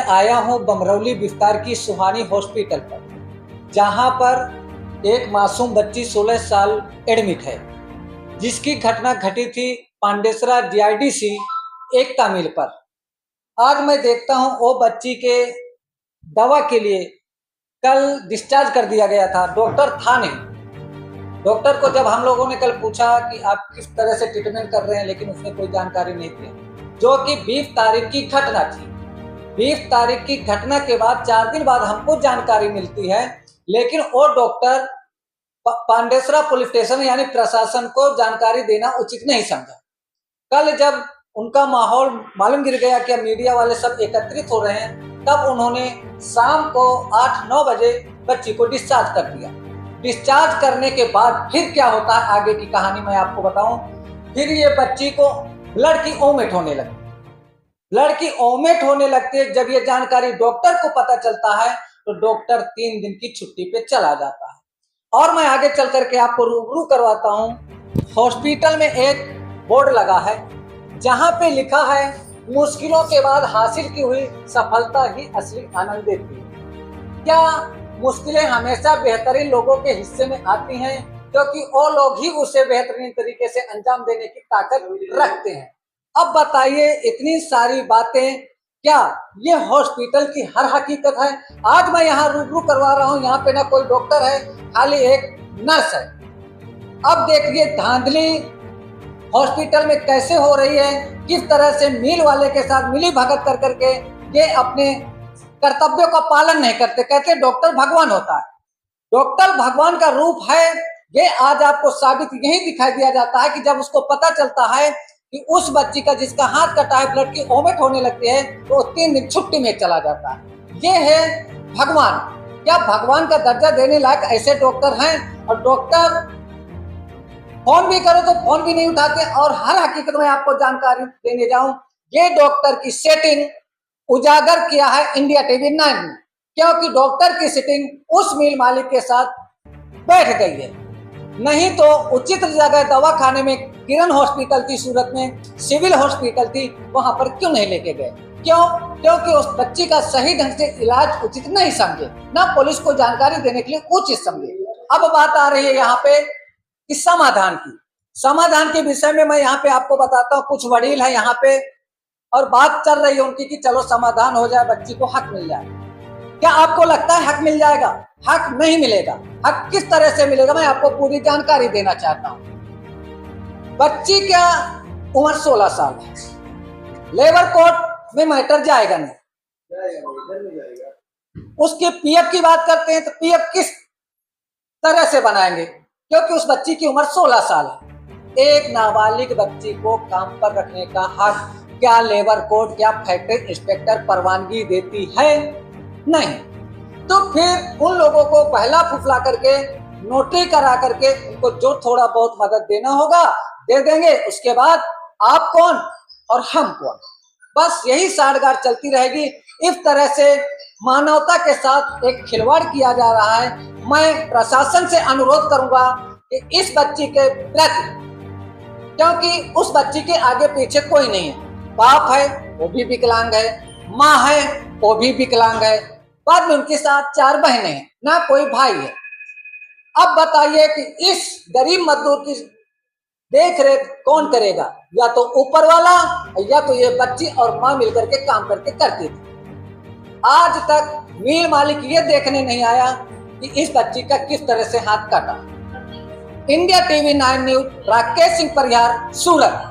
आया हूं बमरौली विस्तार की सुहानी हॉस्पिटल पर, जहां पर एक मासूम बच्ची 16 साल एडमिट है, जिसकी घटना घटी थी पांडेसरा DIDC एकता मिल पर। आज मैं देखता हूं वो बच्ची के दवा के लिए कल डिस्चार्ज कर दिया गया था, डॉक्टर था नहीं। डॉक्टर को जब हम लोगों ने कल पूछा कि आप किस तरह से ट्रीटमेंट कर रहे हैं, लेकिन उसने कोई जानकारी नहीं दी, जो कि 20 तारीख की घटना थी। 20 तारीख की घटना के बाद 4 दिन बाद हमको जानकारी मिलती है, लेकिन वो डॉक्टर पांडेसरा पुलिस स्टेशन यानी प्रशासन को जानकारी देना उचित नहीं समझा। कल जब उनका माहौल मालूम गिर गया कि मीडिया वाले सब एकत्रित हो रहे हैं, तब उन्होंने शाम को 8-9 बजे बच्ची को डिस्चार्ज कर दिया। डिस्चार्ज करने के बाद फिर क्या होता है आगे की कहानी मैं आपको बताऊं। फिर ये बच्ची को ब्लड की ओमिट होने लगती है। ब्लड की ओमिट होने लगती है। जब ये जानकारी डॉक्टर को पता चलता है तो डॉक्टर 3 दिन की छुट्टी पे चला जाता है। और मैं आगे चल करके आपको रूबरू करवाता हूं। हॉस्पिटल में एक बोर्ड लगा है जहां पे लिखा है, मुश्किलों के बाद हासिल की हुई सफलता ही असली आनंद देती है। क्या मुश्किलें हमेशा बेहतरीन लोगों के हिस्से में आती हैं, क्योंकि वो लोग ही उसे बेहतरीन तरीके से अंजाम देने की ताकत रखते हैं। अब बताइए, इतनी सारी बातें क्या ये हॉस्पिटल की हर हकीकत है? आज मैं यहाँ रूबरू करवा रहा हूँ। यहाँ पे ना कोई डॉक्टर है, खाली एक नर्स है। अब देखिए धांधली हॉस्पिटल में कैसे हो रही है, किस तरह से मील वाले के साथ मिली भगत कर करके ये अपने कर्तव्यों का पालन नहीं करते। कहते डॉक्टर भगवान होता है, डॉक्टर भगवान का रूप है। ये आज आपको साबित यही दिखाई दिया जाता है कि जब उसको पता चलता है कि उस बच्ची का जिसका हाथ कटा है ब्लड की ओमिट होने लगती है, तो 3 दिन छुट्टी में चला जाता है। ये है भगवान। क्या भगवान का दर्जा देने लायक ऐसे डॉक्टर हैं? और डॉक्टर फोन भी करो तो फोन भी नहीं उठाते। और हर हकीकत में आपको जानकारी देने जाऊं, ये डॉक्टर की सेटिंग उजागर किया है इंडिया TV 9 ने, क्योंकि डॉक्टर की सिटिंग उस मिल मालिक के साथ बैठ गई है। नहीं तो उचित जगह दवा खाने में किरण हॉस्पिटल थी, सूरत में सिविल हॉस्पिटल थी, वहां पर क्यों नहीं लेके गए? क्यों? क्योंकि उस बच्ची का सही ढंग से इलाज उचित नहीं समझे, ना पुलिस को जानकारी देने के लिए उचित समझे। अब बात आ रही है यहाँ पे कि समाधान की। समाधान के विषय में मैं यहाँ पे आपको बताता हूँ। कुछ वडील है यहाँ पे और बात चल रही है उनकी कि चलो समाधान हो जाए, बच्ची को हक मिल जाए। क्या आपको लगता है हक मिल जाएगा? हक नहीं मिलेगा। हक किस तरह से मिलेगा, मैं आपको पूरी जानकारी देना चाहता हूँ। बच्ची क्या उम्र 16 साल है, लेबर कोर्ट में मैटर जाएगा नहीं। उसके PF की बात करते हैं तो PF किस तरह से बनाएंगे, क्योंकि उस बच्ची की उम्र 16 साल है। एक नाबालिग बच्ची को काम पर रखने का हक क्या लेबर कोर्ट, क्या फैक्ट्री इंस्पेक्टर परवानगी देती है? नहीं। तो फिर उन लोगों को बहला फुसला करके नोटरी करा करके उनको जो थोड़ा बहुत मदद देना होगा दे देंगे। उसके बाद आप कौन और हम कौन, बस यही साठगांठ चलती रहेगी। इस तरह से मानवता के साथ एक खिलवाड़ किया जा रहा है। मैं प्रशासन से अनुरोध करूंगा कि इस बच्ची के प्रति, क्योंकि उस बच्ची के आगे पीछे कोई नहीं है, बाप है वो भी विकलांग है, माँ है वो भी विकलांग है, बाद में उनके साथ 4 बहनें हैं, ना कोई भाई है। अब बताइए कि इस गरीब मजदूर की देख रेख कौन करेगा? या तो ऊपर वाला, या तो ये बच्ची और माँ मिलकर के काम करके करती थी। आज तक मिल मालिक ये देखने नहीं आया कि इस बच्ची का किस तरह से हाथ काटा। India TV 9 news, Rakesh Singh Parihar, सूरत।